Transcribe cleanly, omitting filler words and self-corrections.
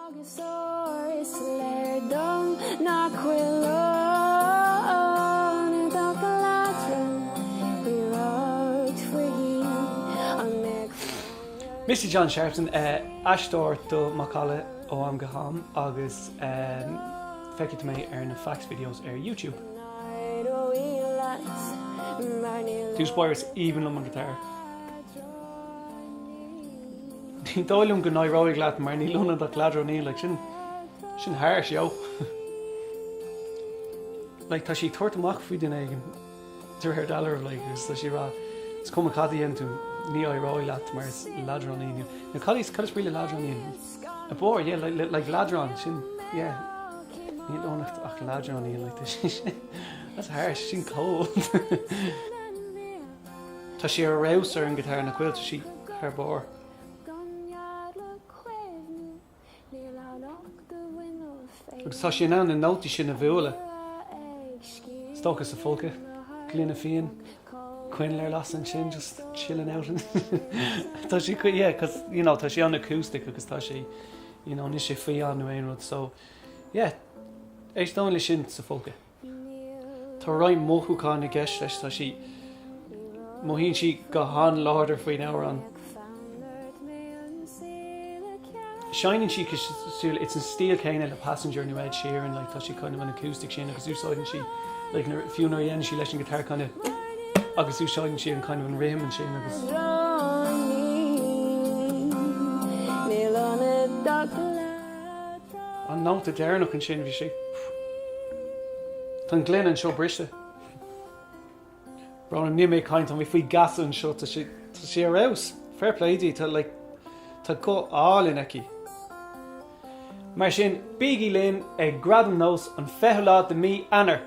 Mr. John Sharpson, Ashtor do Macalla ó am gaham agus feicead mé ar na fax videos ar YouTube. Dús boirs even an guitar. Ní dóilm go náróigh leat mar ní lúna do Ladrainnín like sin háirs yo. Like tá sí tuairt amach faoi den éigen tir dollar like is tá sí rá it's come cadí into ní óróigh leat mar Ladrainnín. Na cadís really Ladrainnín. A boy, yeah, like Ladron, sin, yeah. Ní lúnacht ach Ladrainnín like this. That's harsh, sin cold. Tá sí ar rouse ar an guitar na cuilt sí ar bór. Agus tá sí ná na nótaí sin na bhuala. Stochas a folca, líne físeán, coinnigh lasan sin, just chilling out. Tá sí, yeah, because, you know, tá sí an acoustic agus tá sí, you know, ní sé físeán nó aon rud, so, yeah, éis dóinle sin sa folca. Tá roiim mothúcáin na gceist leis tá sí, mohíonn sí go hán láidir faoin áir an. Shining she it's in steel kind of a passenger new Ed Sheeran like that she kind of an acoustic she agus úsáidin she like a few no yen she leis an guitar kind of agus úsáidin she and kind of an rim and she agus an náta dearnach an sin bhí sé Tá Glenn an seo briste Bra an nimé kaint an bhí faoi gas an seo tá sé ar raibh fair play dí tá like tá go all in eci Mar sin bígí linn ag Gradaim NÓS an feithilá de mí anar.